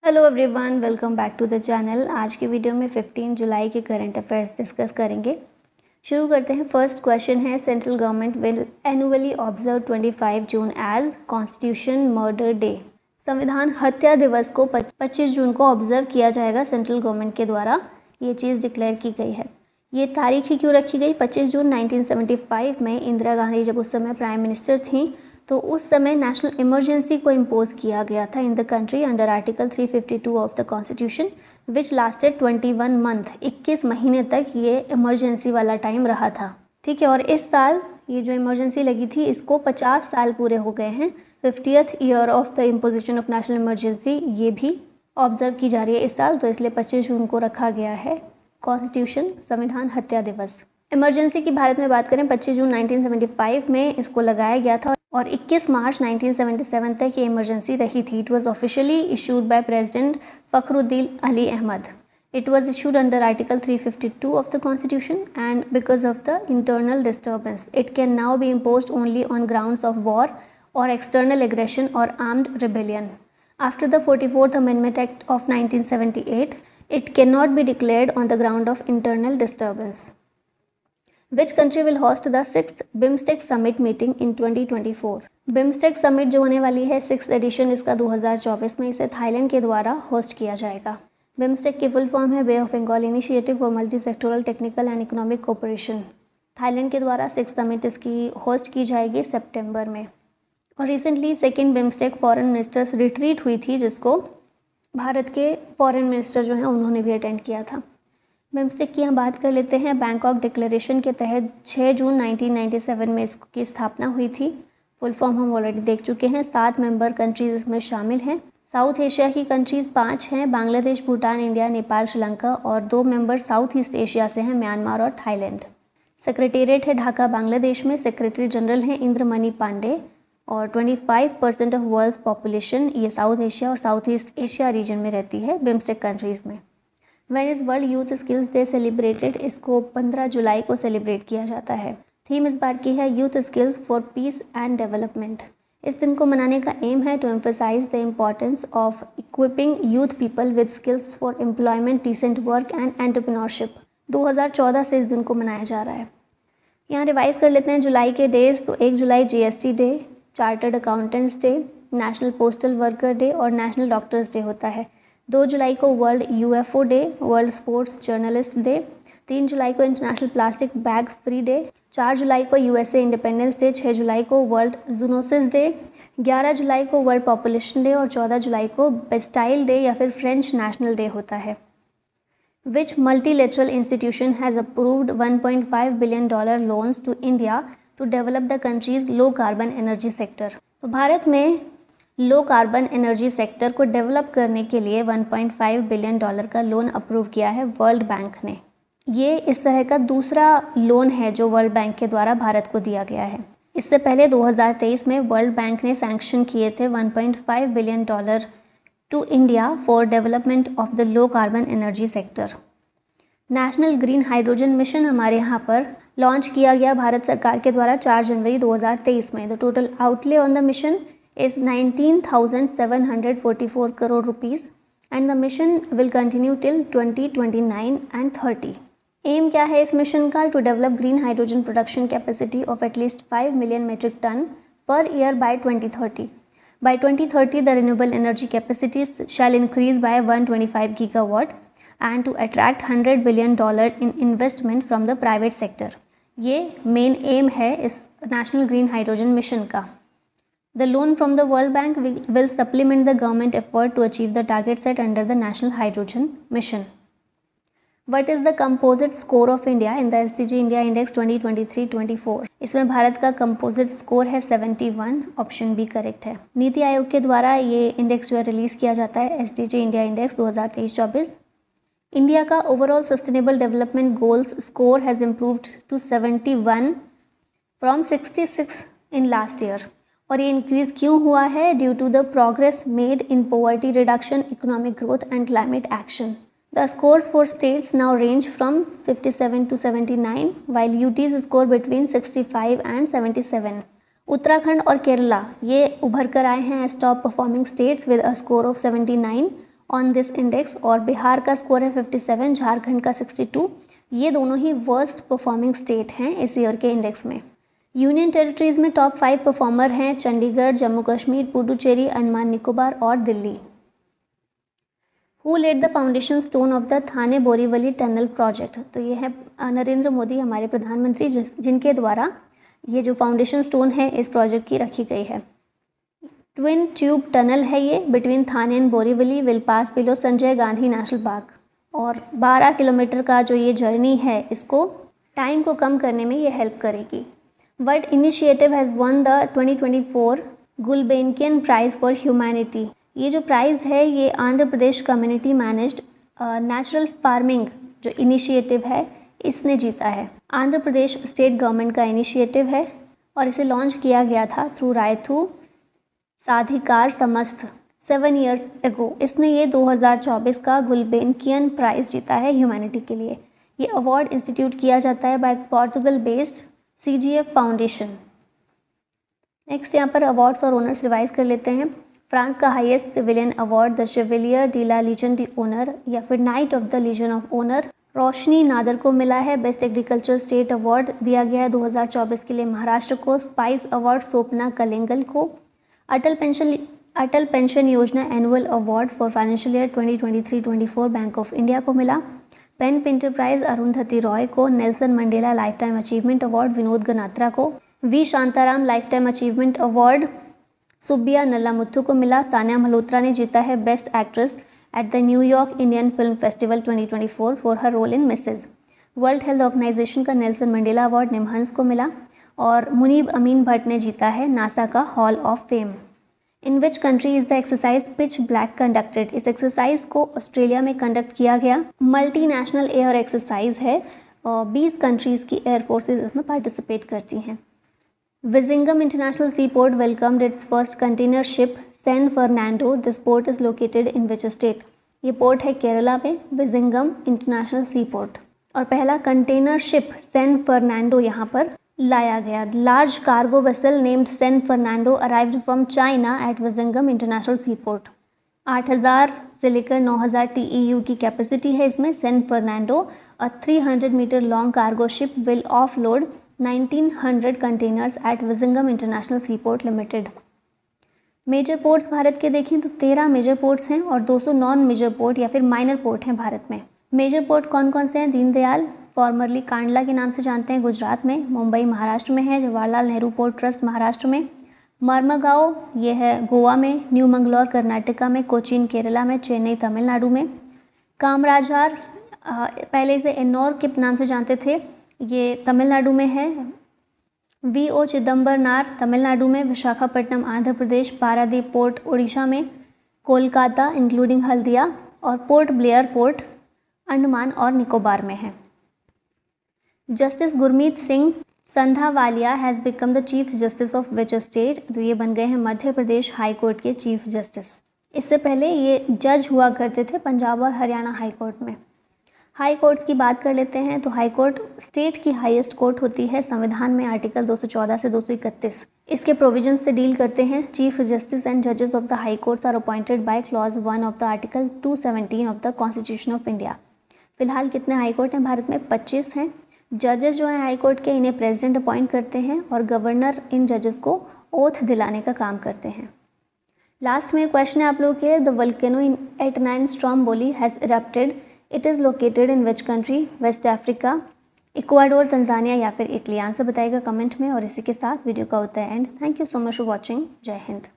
Hello everyone, welcome back to the channel. आज की video में 15 जुलाई के करंट अफेयर्स डिस्कस करेंगे। शुरू करते हैं। फर्स्ट क्वेश्चन है, central government will annually observe 25 June as constitution murder day. Samvidhan Hatya दिवस को 25 जून को ऑब्जर्व किया जाएगा सेंट्रल गवर्नमेंट के द्वारा। ये चीज़ डिक्लेयर की गई है। ये तारीख ही क्यों रखी गई? 25 जून 1975 में इंदिरा गांधी जब उस समय प्राइम मिनिस्टर थी तो उस समय नेशनल इमरजेंसी को इम्पोज किया गया था in the country under article 352 of the constitution which lasted 21 month. 21 महीने तक ये इमरजेंसी वाला टाइम रहा था। ठीक है, और इस साल ये जो इमरजेंसी लगी थी इसको 50 साल पूरे हो गए हैं। 50th year of the imposition of national emergency ये भी ऑब्जर्व की जा रही है इस साल, तो इसलिए 25 जून को रखा गया है कॉन्स्टिट्यूशन संविधान हत्या दिवस। इमरजेंसी की भारत में बात करें, 25 जून 1975 में इसको लगाया गया था और 21 मार्च 1977 तक ये इमरजेंसी रही थी। It was officially issued by president Fakhruddin Ali Ahmed. It was issued under article 352 of the constitution and because of the internal disturbance it can now be imposed only on grounds of war और external aggression और armed rebellion. After the 44th Amendment Act of 1978, it cannot be declared on the ground of internal disturbance. Which country will host the 6th BIMSTEC Summit meeting in 2024? BIMSTEC Summit जो होने वाली है 6th addition इसका 2024 में, इसे Thailand के द्वारा host किया जाएगा। BIMSTEC की फुल फॉर्म है bay of Bengal initiative for multi sectoral technical and economic cooperation. Thailand के द्वारा 6th समिट इसकी होस्ट की जाएगी सितंबर में। और recently 2nd BIMSTEC foreign ministers retreat हुई थी जिसको भारत के फॉरेन मिनिस्टर जो हैं उन्होंने भी अटेंड किया था। बिम्स्टेक की हम बात कर लेते हैं। बैंकॉक डिक्लेरेशन के तहत 6 जून 1997 में इसकी स्थापना हुई थी। फुल फॉर्म हम ऑलरेडी देख चुके हैं। 7 मेंबर कंट्रीज इसमें शामिल हैं। साउथ एशिया की कंट्रीज़ 5 हैं, बांग्लादेश, भूटान, इंडिया, नेपाल, श्रीलंका, और 2 मेंबर साउथ ईस्ट एशिया से हैं, म्यांमार और थाईलैंड। सेक्रेटेरिएट है ढाका बांग्लादेश में। सेक्रेटरी जनरल हैं इंद्रमणि पांडे। और 25% ऑफ वर्ल्ड पॉपुलेशन ये साउथ एशिया और साउथ ईस्ट एशिया रीजन में रहती है बिम्स्टेक कंट्रीज़ में। When is world youth skills day celebrated? इसको 15 जुलाई को सेलिब्रेट किया जाता है। थीम इस बार की है youth skills for peace and development. इस दिन को मनाने का एम है to emphasise the importance of equipping youth people with skills for employment, decent work and entrepreneurship. 2014 से इस दिन को मनाया जा रहा है। यहाँ रिवाइज कर लेते हैं जुलाई के डेज। तो 1 जुलाई GST day, chartered accountants day, national postal worker day और नेशनल डॉक्टर्स डे होता है। 2 जुलाई को world UFO day, world sports journalist day. 3 जुलाई को international plastic bag free day. 4 जुलाई को USA इंडिपेंडेंस डे। 6 जुलाई को वर्ल्ड जूनोसिस डे। 11 जुलाई को world population day और 14 जुलाई को बेस्टाइल डे या फिर फ्रेंच नेशनल डे होता है। Which multilateral institution has approved $1.5 billion loans to India to develop the country's low carbon energy sector? तो भारत में लो कार्बन एनर्जी सेक्टर को डेवलप करने के लिए $1.5 बिलियन का लोन अप्रूव किया है वर्ल्ड बैंक ने। ये इस तरह का दूसरा लोन है जो वर्ल्ड बैंक के द्वारा भारत को दिया गया है। इससे पहले 2023 में वर्ल्ड बैंक ने सैंक्शन किए थे $1.5 billion to India for development of the low carbon energy sector. National green hydrogen mission हमारे यहाँ पर लॉन्च किया गया भारत सरकार के द्वारा 4 जनवरी 2023 में। The total outlay on the mission is 19,744 crore rupees and the mission will continue till 2029 and 30. Aim क्या है इस मिशन का? To develop green hydrogen production capacity of at least 5 million metric ton per year by 2030. By 2030 the renewable energy capacity shall increase by 125 gigawatt and to attract $100 billion in investment from the private sector. ये main M है इस national green hydrogen mission का। The loan from the World Bank will supplement the government effort to achieve the target set under the National Hydrogen Mission. What is the composite score of India in the SDG India Index 2023-24? इसमें भारत का composite score है 71, option B correct है। नीति आयोग के द्वारा ये index जो है release किया जाता है, SDG India Index 2023-24। इंडिया का overall sustainable development goals score has improved to 71 from 66 in last year. और ये इंक्रीज़ क्यों हुआ है? Due to the progress made in poverty reduction, economic growth and climate action. The scores for states now range from 57 to 79 while UTs score between 65 and 77। Uttarakhand और केरला ये उभर कर आए हैं as top performing states with a score of 79 on this index, और बिहार का score है 57, झारखंड का 62। ये दोनों ही वर्स्ट परफॉर्मिंग स्टेट हैं इस ईयर के इंडेक्स में। यूनियन टेरिटरीज़ में टॉप 5 परफॉर्मर हैं चंडीगढ़, जम्मू कश्मीर, पुडुचेरी, अंडमान निकोबार और Delhi. Who laid the foundation stone of the Thane Borivali tunnel project? तो ये है नरेंद्र मोदी, हमारे प्रधानमंत्री, जिनके द्वारा ये जो फाउंडेशन स्टोन है इस प्रोजेक्ट की रखी गई है। ट्विन ट्यूब टनल है ये between Thane and Borivali, will pass below Sanjay Gandhi national park, और 12 किलोमीटर का जो ये जर्नी है इसको टाइम को कम करने में ये हेल्प करेगी। World initiative has won the 2024 Gulbenkian prize for humanity. ये जो प्राइज़ है ये Andhra Pradesh community managed natural farming जो इनिशिएटिव है इसने जीता है। आंध्र प्रदेश स्टेट गवर्नमेंट का इनिशिएटिव है और इसे लॉन्च किया गया था थ्रू रायथू साधिकार समस्त 7 years एगो। इसने ये 2024 का गुलबेनकियन प्राइज़ जीता है ह्यूमैनिटी के लिए। ये अवार्ड इंस्टीट्यूट किया जाता है by Portugal based CGF foundation. Next यहाँ पर अवार्ड्स और ओनर्स रिवाइज कर लेते हैं। फ्रांस का highest civilian award the Chevalier de la Legion de Honneur या फिर knight of the Legion of Honour Roshni Nadar को मिला है। बेस्ट एग्रीकल्चर स्टेट अवार्ड दिया गया है 2024 के लिए महाराष्ट्र को। स्पाइस अवार्ड सोपना कलिंगल को। Atal pension Yojana annual award for financial year 2023-24 bank of India को मिला। PEN Pinter prize Arundhati Roy को। Nelson Mandela lifetime achievement award Vinod Ganatra को। V Shantaram lifetime achievement award Subbiah Nallamuthu को मिला। सानिया मल्होत्रा ने जीता है best actress at the New York Indian film festival 2024 for her role in Mrs. World Health Organization का नेल्सन मंडेला अवार्ड निमहंस को मिला। और मुनीब अमीन भट्ट ने जीता है नासा का hall of fame. In which country is the exercise pitch black conducted? इस exercise को ऑस्ट्रेलिया में कंडक्ट किया गया। मल्टीनेशनल एयर एक्सरसाइज है और 20 कंट्रीज़ की एयर फोर्सेज इसमें पार्टिसिपेट करती हैं। Vizhinjam international sea port welcomed its first container ship San Fernando. This port is located in which state? ये पोर्ट है केरला में, विजिंगम इंटरनेशनल सी पोर्ट। और पहला कंटेनर शिप सैन फर्नांडो यहाँ पर लाया गया। Large cargo vessel named San Fernando arrived from China at Vizhinjam international sea port. 8000 से लेकर 9000 TEU की कैपेसिटी है इसमें। San Fernando a 300 metre long cargo ship will offload 1900 containers at Vizhinjam international sea port limited. Major ports भारत के देखें तो 13 major ports हैं और 200 नॉन मेजर पोर्ट या फिर माइनर पोर्ट हैं भारत में। मेजर पोर्ट कौन कौन से हैं? दीनदयाल फॉर्मरली कांडला के नाम से जानते हैं गुजरात में। मुंबई महाराष्ट्र में है। जवाहरलाल नेहरू पोर्ट ट्रस्ट महाराष्ट्र में। मर्मगांव ये है गोवा में। न्यू मंगलौर कर्नाटका में। कोचीन केरला में। चेन्नई तमिलनाडु में। कामराजार पहले इसे एन्नौर के नाम से जानते थे, ये तमिलनाडु में है। VO चिदम्बरनार तमिलनाडु में। विशाखापट्टनम आंध्र प्रदेश। पारादीप पोर्ट उड़ीसा में। कोलकाता इंक्लूडिंग हल्दिया और पोर्ट ब्लेयर पोर्ट अंडमान और निकोबार में है। Justice Gurmeet Singh Sandhawalia has become the chief justice of which state? तो ये बन गए हैं मध्य प्रदेश हाई कोर्ट के चीफ जस्टिस। इससे पहले ये जज हुआ करते थे पंजाब और हरियाणा हाई कोर्ट में। हाई कोर्ट की बात कर लेते हैं तो हाई कोर्ट स्टेट की हाईएस्ट कोर्ट होती है। संविधान में आर्टिकल 214 से 231 इसके प्रोविजन से डील करते हैं। चीफ जस्टिस एंड जजेस of the high courts are appointed by clause 1 of the article 217 of the constitution of India. फिलहाल कितने हाई कोर्ट हैं भारत में? 25 हैं। जजेस जो हैं हाई कोर्ट के इन्हें प्रेसिडेंट अपॉइंट करते हैं और गवर्नर इन जजेस को ओथ दिलाने का काम करते हैं। लास्ट में क्वेश्चन है आप लोगों के, द वोल्केनो इन एटनाइन Stromboli has erupted. It is located in which country? West Africa, Ecuador, Tanzania या फिर इटली? आंसर बताइएगा कमेंट में। और इसी के साथ वीडियो का होता है and. Thank you so much for watching. जय हिंद।